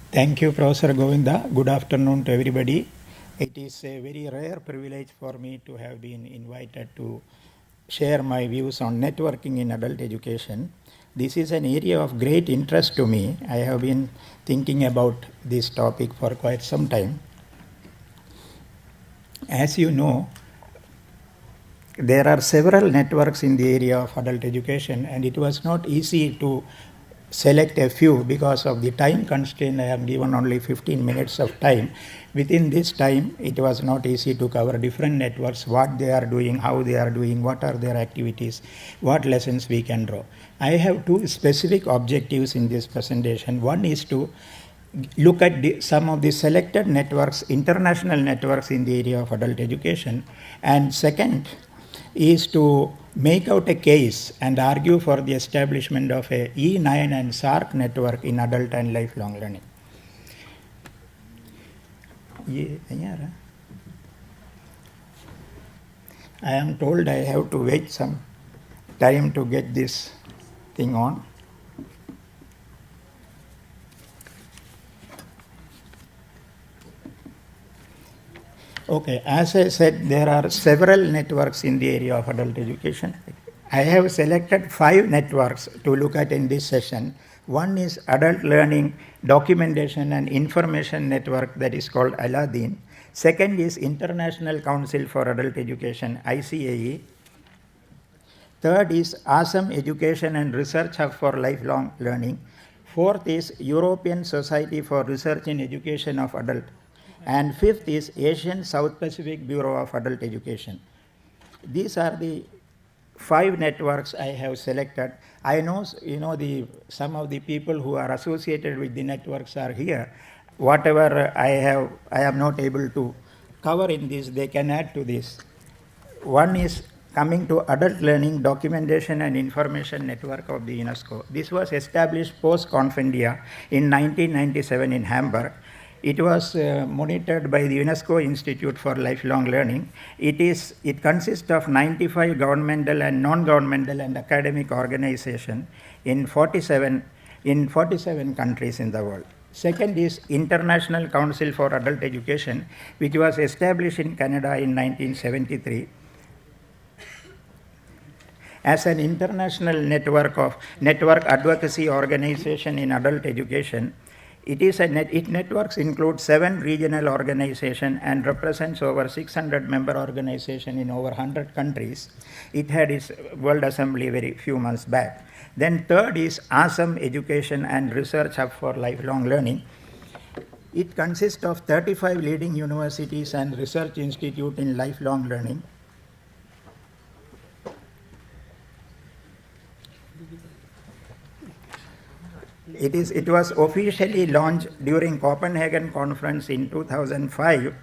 Thank you, Professor Govinda. Good afternoon to everybody. It is a very rare privilege for me to have been invited to share my views on networking in adult education. This is an area of great interest to me. I have been thinking about this topic for quite some time. As you know, there are several networks in the area of adult education, and it was not easy to select a few because of the time constraint. I am given only 15 minutes of time. Within this time, it was not easy to cover different networks, what they are doing, how they are doing, what are their activities, what lessons we can draw. I have two specific objectives in this presentation. One is to look at some of the selected networks, international networks in the area of adult education, and second is to make out a case and argue for the establishment of a E9 and SARC network in adult and lifelong learning. I am told I have to wait some time to get this thing on. Okay, as I said, there are several networks in the area of adult education. I have selected 5 networks to look at in this session. One is Adult Learning Documentation and Information Network, that is called Aladdin. Second is International Council for Adult Education, ICAE. Third is Assam Education and Research Hub for Lifelong Learning. Fourth is European Society for Research in Education of Adult. And fifth is Asian South Pacific Bureau of Adult Education. These are the 5 networks I have selected. I know, some of the people who are associated with the networks are here. Whatever I am not able to cover in this, they can add to this. One is coming to Adult Learning Documentation and Information Network of the UNESCO. This was established post-Confindia in 1997 in Hamburg. It was monitored by the UNESCO Institute for Lifelong Learning. It consists of 95 governmental and non-governmental and academic organizations in 47 countries in the world. Second is International Council for Adult Education, which was established in Canada in 1973 as an international network advocacy organization in adult education. Its networks include 7 regional organizations and represents over 600 member organizations in over 100 countries. It had its World Assembly very few months back. Then third is Assam Education and Research Hub for Lifelong Learning. It consists of 35 leading universities and research institutes in lifelong learning. It was officially launched during Copenhagen Conference in 2005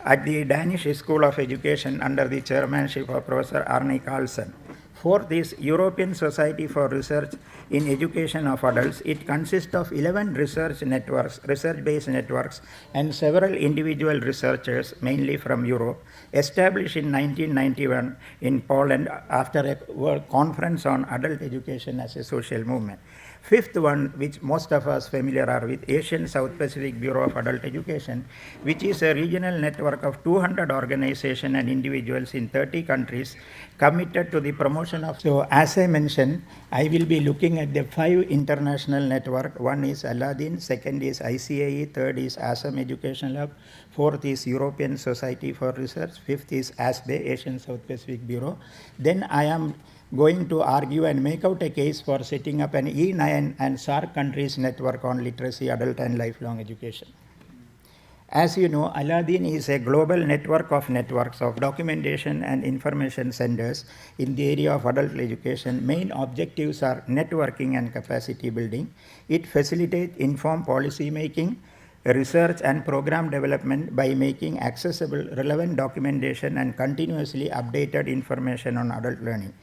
at the Danish School of Education under the chairmanship of Professor Arne Carlsen. Fourth is European Society for Research in Education of Adults. It consists of 11 research-based networks, and several individual researchers, mainly from Europe, established in 1991 in Poland after a World Conference on Adult Education as a Social Movement. Fifth one, which most of us familiar are with, Asian South Pacific Bureau of Adult Education, which is a regional network of 200 organizations and individuals in 30 countries committed to the promotion of. So as I mentioned, I will be looking at the 5 international networks. One is Aladdin, second is ICAE, third is Assam Education Hub, fourth is European Society for Research, fifth is ASBE, Asian South Pacific Bureau. Then I am going to argue and make out a case for setting up an E9 and SARC countries network on literacy, adult and lifelong education. As you know, Aladdin is a global network of networks of documentation and information centers in the area of adult education. Main objectives are networking and capacity building. It facilitates informed policy making, research and program development by making accessible relevant documentation and continuously updated information on adult learning.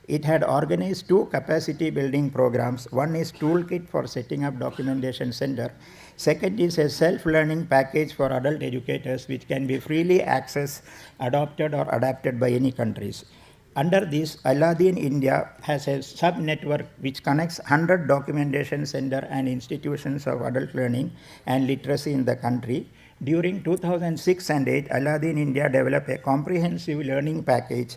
It had organized 2 capacity building programs. One is Toolkit for setting up documentation center. Second is a self-learning package for adult educators which can be freely accessed, adopted or adapted by any countries. Under this, Aladdin India has a sub-network which connects 100 documentation center and institutions of adult learning and literacy in the country. During 2006 and 8, Aladdin India developed a comprehensive learning package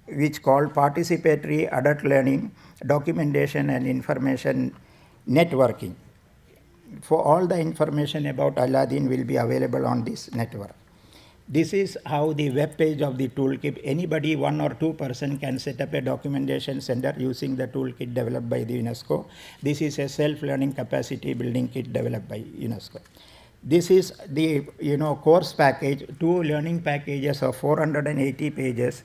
which called Participatory Adult Learning, Documentation and Information Networking. For all the information about Aladdin will be available on this network. This is how the web page of the toolkit. Anybody, 1 or 2 person can set up a documentation center using the toolkit developed by the UNESCO. This is a self-learning capacity building kit developed by UNESCO. This is the course package, 2 learning packages of 480 pages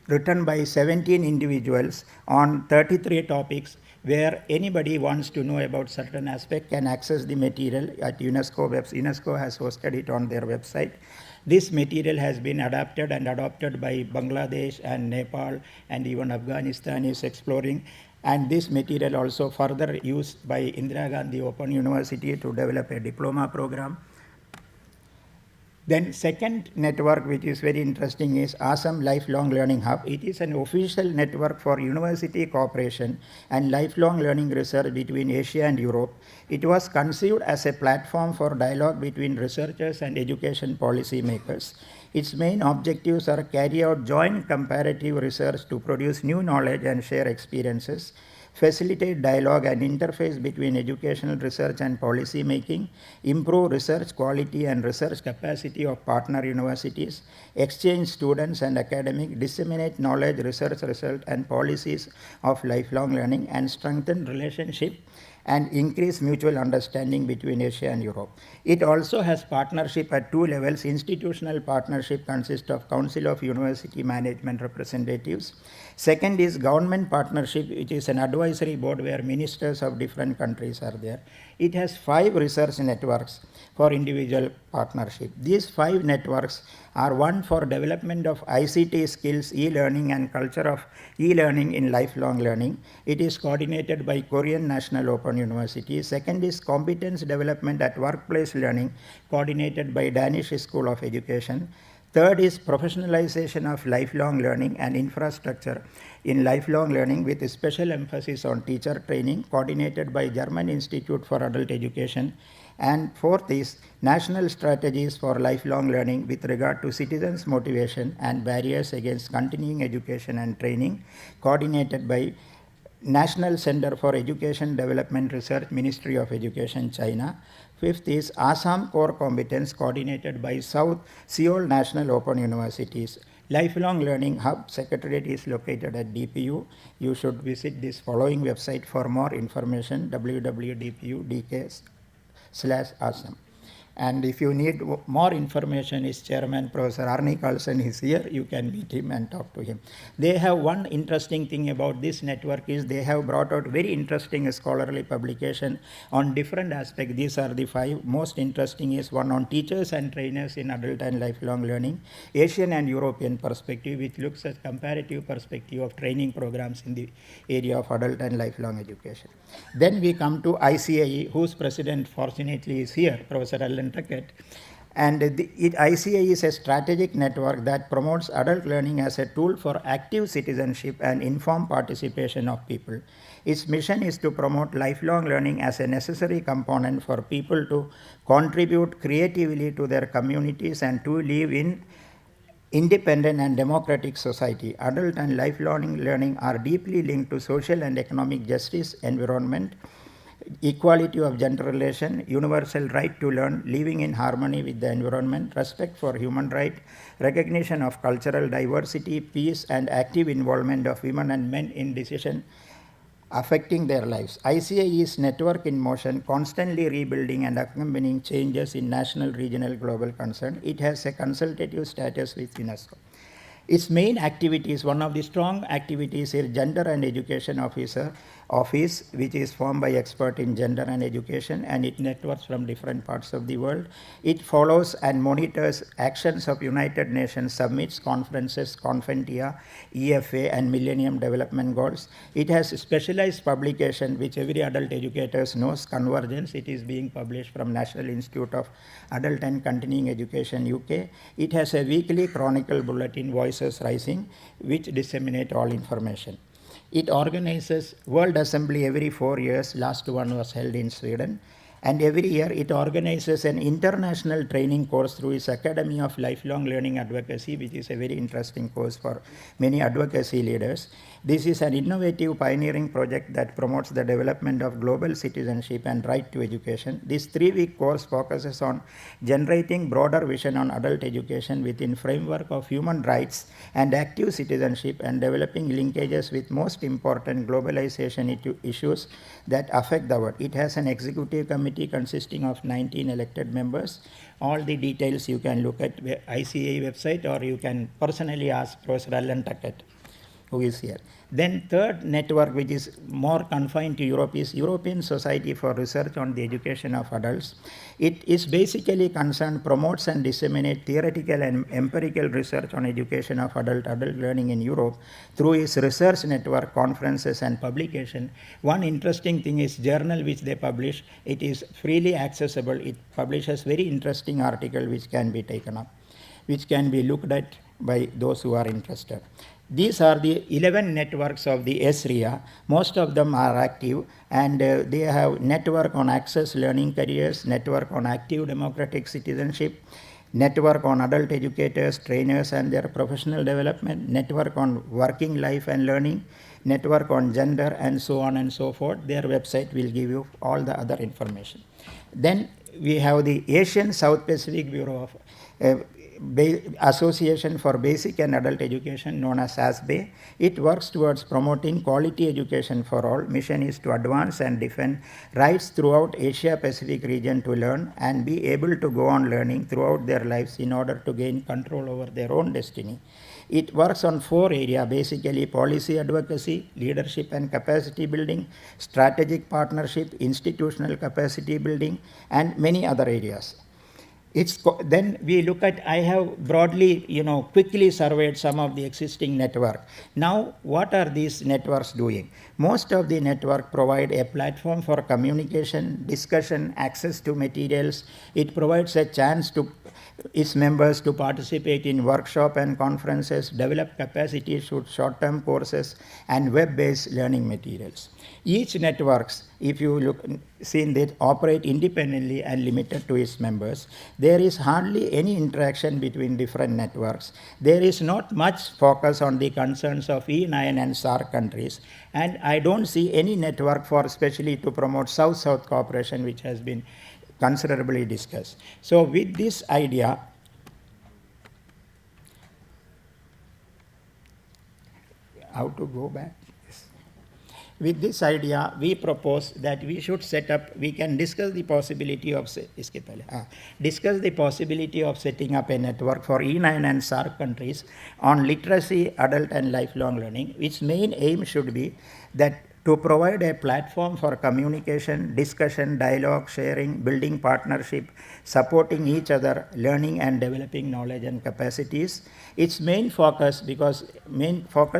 written by 17 individuals on 33 topics, where anybody wants to know about certain aspect can access the material at UNESCO website. UNESCO has hosted it on their website. This material has been adapted and adopted by Bangladesh and Nepal, and even Afghanistan is exploring. And this material also further used by Indira Gandhi Open University to develop a diploma program. Then second network, which is very interesting, is Assam Lifelong Learning Hub. It is an official network for university cooperation and lifelong learning research between Asia and Europe. It was conceived as a platform for dialogue between researchers and education policy makers. Its main objectives are carry out joint comparative research to produce new knowledge and share experiences, facilitate dialogue and interface between educational research and policy making, improve research quality and research capacity of partner universities, exchange students and academic, disseminate knowledge, research result and policies of lifelong learning, and strengthen relationship and increase mutual understanding between Asia and Europe. It also has partnership at 2 levels. Institutional partnership consists of Council of University Management representatives. Second is government partnership, which is an advisory board where ministers of different countries are there. It has 5 research networks for individual partnership. These 5 networks are: one for development of ICT skills, e-learning and culture of e-learning in lifelong learning. It is coordinated by Korean National Open University. Second is competence development at workplace learning, coordinated by Danish School of Education. Third is professionalization of lifelong learning and infrastructure in lifelong learning with a special emphasis on teacher training, coordinated by German Institute for Adult Education. And fourth is national strategies for lifelong learning with regard to citizens' motivation and barriers against continuing education and training, coordinated by National Center for Education Development Research, Ministry of Education, China. Fifth is Assam Core Competence, coordinated by South Seoul National Open Universities. Lifelong Learning Hub Secretariat is located at DPU. You should visit this following website for more information: www.dpu.dk/Assam. And if you need more information, his chairman, Professor Arne Carlson, is here. You can meet him and talk to him. They have one interesting thing about this network is they have brought out very interesting scholarly publication on different aspects. These are the 5. Most interesting is one on teachers and trainers in adult and lifelong learning, Asian and European perspective, which looks at comparative perspective of training programs in the area of adult and lifelong education. Then we come to ICAE, whose president fortunately is here, Professor Alan Tuckett. And ICAE is a strategic network that promotes adult learning as a tool for active citizenship and informed participation of people. Its mission is to promote lifelong learning as a necessary component for people to contribute creatively to their communities and to live in independent and democratic society. Adult and lifelong learning are deeply linked to social and economic justice, environment, equality of gender relation, universal right to learn, living in harmony with the environment, respect for human rights, recognition of cultural diversity, peace, and active involvement of women and men in decision affecting their lives. ICAE is network in motion, constantly rebuilding and accompanying changes in national, regional, global concern. It has a consultative status with UNESCO. Its main activities, one of the strong activities is Gender and Education Office, which is formed by experts in gender and education, and it networks from different parts of the world. It follows and monitors actions of United Nations summits, conferences, Conventia, EFA, and Millennium Development Goals. It has specialized publication, which every adult educator knows, Convergence. It is being published from National Institute of Adult and Continuing Education, UK. It has a weekly chronicle bulletin, Voice voices rising, which disseminate all information. It organizes World Assembly every 4 years. Last one was held in Sweden. And every year it organizes an international training course through its Academy of Lifelong Learning Advocacy, which is a very interesting course for many advocacy leaders. This is an innovative pioneering project that promotes the development of global citizenship and right to education. This 3-week course focuses on generating broader vision on adult education within framework of human rights and active citizenship, and developing linkages with most important globalization issues that affect the world. It has an executive committee consisting of 19 elected members. All the details you can look at ICA website, or you can personally ask Professor Alan Tuckett, who is here. Then third network, which is more confined to Europe, is European Society for Research on the Education of Adults. It is basically concerned, promotes and disseminates theoretical and empirical research on education of adult learning in Europe through its research network, conferences and publication. One interesting thing is journal which they publish. It is freely accessible. It publishes very interesting article which can be taken up, which can be looked at by those who are interested. These are the 11 networks of the SRIA. Most of them are active, and they have network on access learning careers, network on active democratic citizenship, network on adult educators, trainers and their professional development, network on working life and learning, network on gender, and so on and so forth. Their website will give you all the other information. Then we have the Asian South Pacific Bureau of Association for Basic and Adult Education, known as ASBE. It works towards promoting quality education for all. Mission is to advance and defend rights throughout Asia Pacific region to learn and be able to go on learning throughout their lives in order to gain control over their own destiny. It works on 4 areas, basically policy advocacy, leadership and capacity building, strategic partnership, institutional capacity building, and many other areas. Then we look at, I have broadly, quickly surveyed some of the existing network. Now, what are these networks doing? Most of the network provide a platform for communication, discussion, access to materials. It provides a chance to its members to participate in workshop and conferences, develop capacity through short-term courses and web-based learning materials. Each networks, if you look, seen that, operate independently and limited to its members. There is hardly any interaction between different networks. There is not much focus on the concerns of E9 and SAARC countries, and I don't see any network for especially to promote South-South cooperation, which has been considerably discussed. So with this idea, how to go back? With this idea, we propose that we should set up, we can discuss the possibility of setting up a network for E9 and SAARC countries on literacy, adult and lifelong learning. Its main aim should be that to provide a platform for communication, discussion, dialogue, sharing, building partnership, supporting each other, learning and developing knowledge and capacities. Its main focus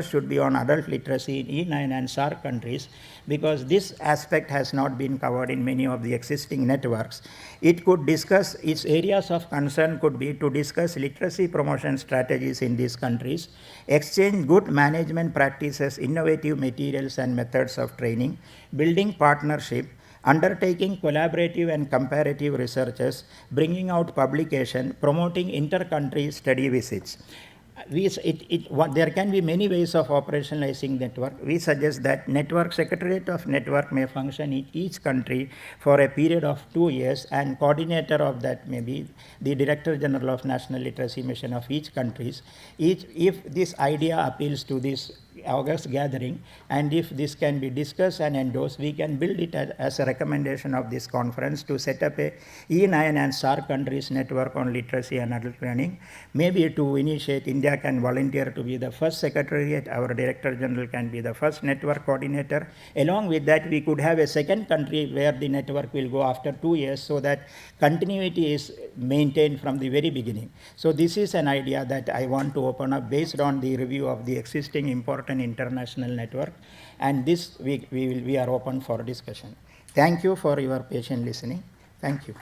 should be on adult literacy in E9 and SAARC countries, because this aspect has not been covered in many of the existing networks. It could discuss, its areas of concern could be to discuss literacy promotion strategies in these countries, exchange good management practices, innovative materials and methods of training, building partnership, undertaking collaborative and comparative researches, bringing out publication, promoting inter-country study visits. There can be many ways of operationalizing network. We suggest that Secretariat of Network may function in each country for a period of 2 years, and coordinator of that may be the Director General of National Literacy Mission of each country. If this idea appeals to this August gathering, and if this can be discussed and endorsed, we can build it as a recommendation of this conference to set up a E9 and SAARC countries network on literacy and adult learning. Maybe to initiate, India can volunteer to be the first secretariat, our Director General can be the first network coordinator. Along with that, we could have a second country where the network will go after 2 years, so that continuity is maintained from the very beginning. So this is an idea that I want to open up based on the review of the existing important international network, and this we are open for discussion. Thank you for your patient listening. Thank you.